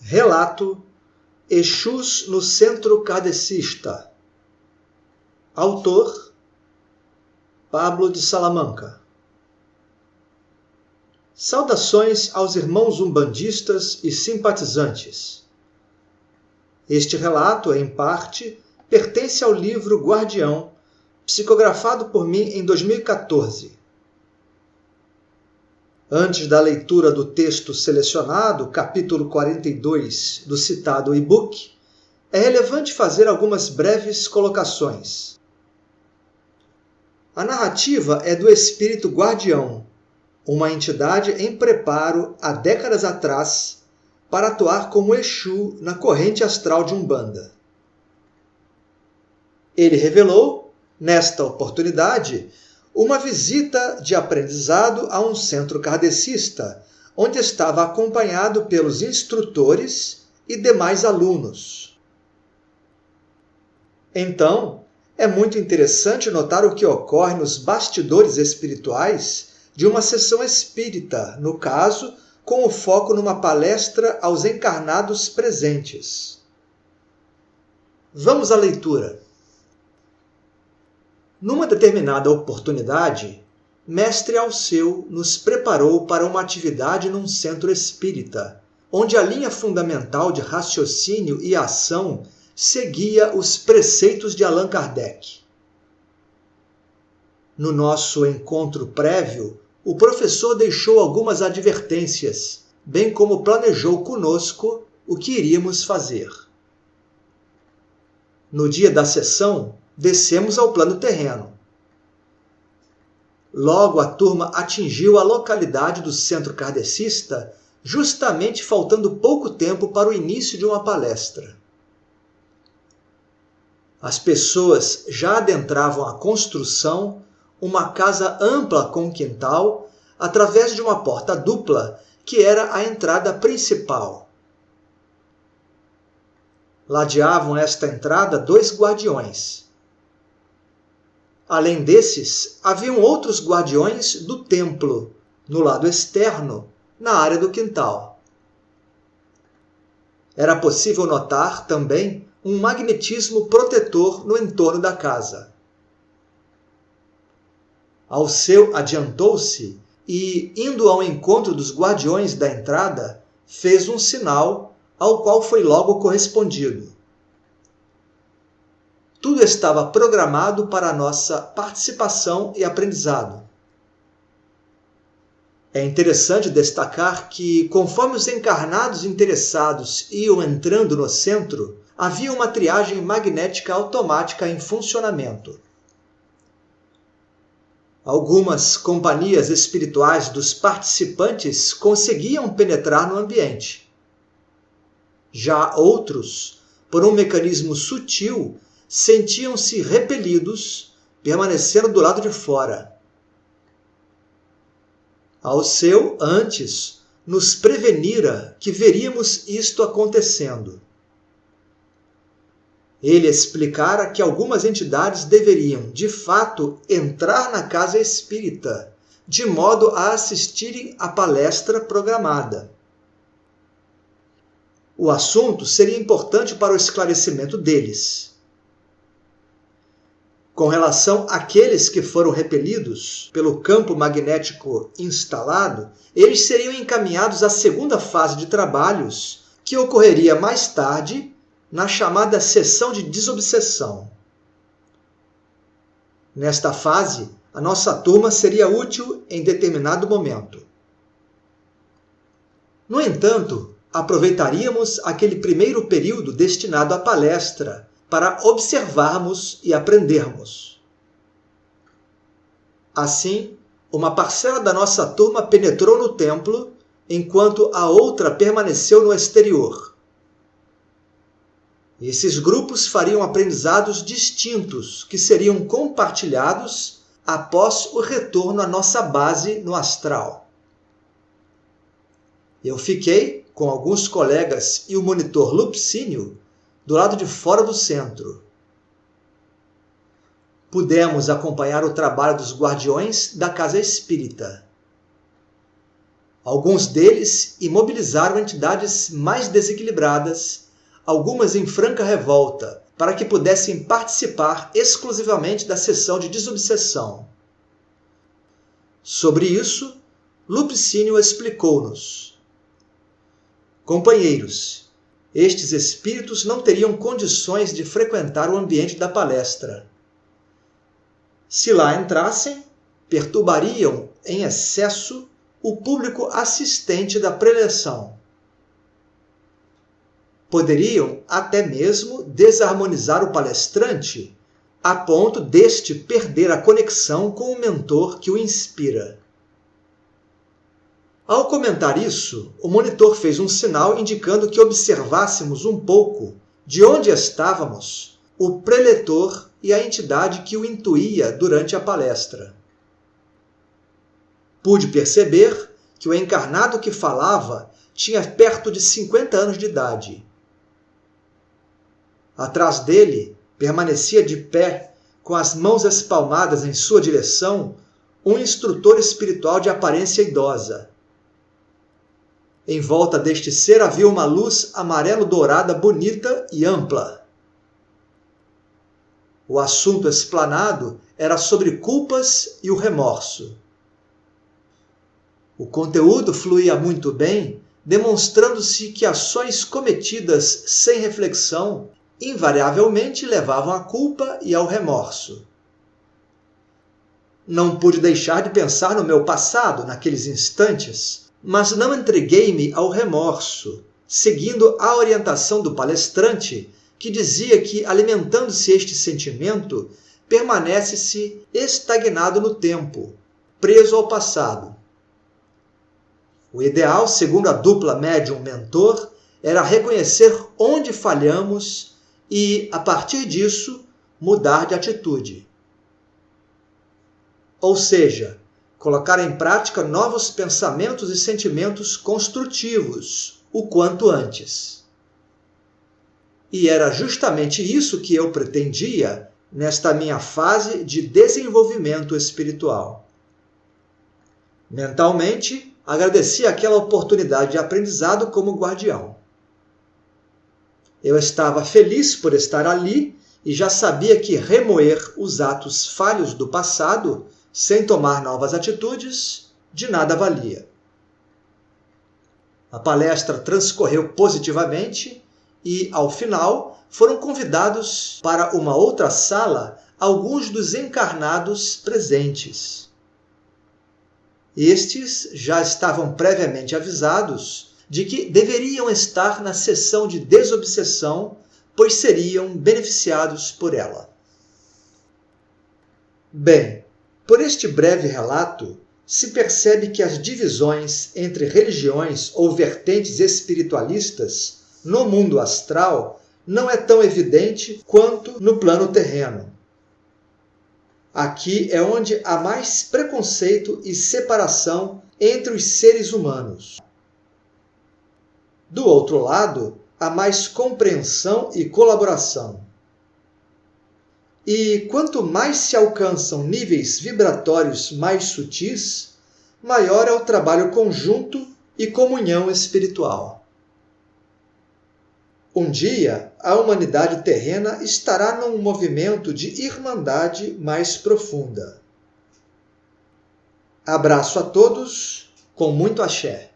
Relato Exus no Centro Kardecista. Autor Pablo de Salamanca. Saudações aos irmãos umbandistas e simpatizantes. Este relato, em parte, pertence ao livro Guardião, psicografado por mim em 2014. Antes da leitura do texto selecionado, capítulo 42 do citado e-book, é relevante fazer algumas breves colocações. A narrativa é do espírito guardião, uma entidade em preparo há décadas atrás para atuar como Exu na corrente astral de Umbanda. Ele revelou, nesta oportunidade, uma visita de aprendizado a um centro kardecista, onde estava acompanhado pelos instrutores e demais alunos. Então, é muito interessante notar o que ocorre nos bastidores espirituais de uma sessão espírita, no caso, com o foco numa palestra aos encarnados presentes. Vamos à leitura. Numa determinada oportunidade, Mestre Alceu nos preparou para uma atividade num centro espírita, onde a linha fundamental de raciocínio e ação seguia os preceitos de Allan Kardec. No nosso encontro prévio, o professor deixou algumas advertências, bem como planejou conosco o que iríamos fazer. No dia da sessão, descemos ao plano terreno. Logo a turma atingiu a localidade do centro kardecista, justamente faltando pouco tempo para o início de uma palestra. As pessoas já adentravam a construção, uma casa ampla com quintal, através de uma porta dupla que era a entrada principal. Ladeavam esta entrada 2 guardiões. Além desses, haviam outros guardiões do templo, no lado externo, na área do quintal. Era possível notar também um magnetismo protetor no entorno da casa. Alceu adiantou-se e, indo ao encontro dos guardiões da entrada, fez um sinal, ao qual foi logo correspondido. Tudo estava programado para a nossa participação e aprendizado. É interessante destacar que, conforme os encarnados interessados iam entrando no centro, havia uma triagem magnética automática em funcionamento. Algumas companhias espirituais dos participantes conseguiam penetrar no ambiente. Já outros, por um mecanismo sutil, sentiam-se repelidos, permanecendo do lado de fora. Alceu, antes, nos prevenira que veríamos isto acontecendo. Ele explicara que algumas entidades deveriam, de fato, entrar na casa espírita, de modo a assistirem à palestra programada. O assunto seria importante para o esclarecimento deles. Com relação àqueles que foram repelidos pelo campo magnético instalado, eles seriam encaminhados à segunda fase de trabalhos, que ocorreria mais tarde, na chamada sessão de desobsessão. Nesta fase, a nossa turma seria útil em determinado momento. No entanto, aproveitaríamos aquele primeiro período destinado à palestra, para observarmos e aprendermos. Assim, uma parcela da nossa turma penetrou no templo, enquanto a outra permaneceu no exterior. Esses grupos fariam aprendizados distintos, que seriam compartilhados após o retorno à nossa base no astral. Eu fiquei, com alguns colegas e o monitor Lupicínio, do lado de fora do centro. Pudemos acompanhar o trabalho dos guardiões da casa espírita. Alguns deles imobilizaram entidades mais desequilibradas, algumas em franca revolta, para que pudessem participar exclusivamente da sessão de desobsessão. Sobre isso, Lupicínio explicou-nos: companheiros, estes espíritos não teriam condições de frequentar o ambiente da palestra. Se lá entrassem, perturbariam em excesso o público assistente da preleção. Poderiam até mesmo desarmonizar o palestrante, a ponto deste perder a conexão com o mentor que o inspira. Ao comentar isso, o monitor fez um sinal indicando que observássemos um pouco de onde estávamos o preletor e a entidade que o intuía durante a palestra. Pude perceber que o encarnado que falava tinha perto de 50 anos de idade. Atrás dele, permanecia de pé, com as mãos espalmadas em sua direção, um instrutor espiritual de aparência idosa. Em volta deste ser havia uma luz amarelo-dourada bonita e ampla. O assunto explanado era sobre culpas e o remorso. O conteúdo fluía muito bem, demonstrando-se que ações cometidas sem reflexão invariavelmente levavam à culpa e ao remorso. Não pude deixar de pensar no meu passado naqueles instantes, mas não entreguei-me ao remorso, seguindo a orientação do palestrante, que dizia que, alimentando-se este sentimento, permanece-se estagnado no tempo, preso ao passado. O ideal, segundo a dupla médium-mentor, era reconhecer onde falhamos e, a partir disso, mudar de atitude. Ou seja, colocar em prática novos pensamentos e sentimentos construtivos, o quanto antes. E era justamente isso que eu pretendia nesta minha fase de desenvolvimento espiritual. Mentalmente, agradeci aquela oportunidade de aprendizado como guardião. Eu estava feliz por estar ali e já sabia que remoer os atos falhos do passado, sem tomar novas atitudes, de nada valia. A palestra transcorreu positivamente e, ao final, foram convidados para uma outra sala alguns dos encarnados presentes. Estes já estavam previamente avisados de que deveriam estar na sessão de desobsessão, pois seriam beneficiados por ela. Bem, por este breve relato, se percebe que as divisões entre religiões ou vertentes espiritualistas no mundo astral não é tão evidente quanto no plano terreno. Aqui é onde há mais preconceito e separação entre os seres humanos. Do outro lado, há mais compreensão e colaboração. E quanto mais se alcançam níveis vibratórios mais sutis, maior é o trabalho conjunto e comunhão espiritual. Um dia, a humanidade terrena estará num movimento de irmandade mais profunda. Abraço a todos, com muito axé.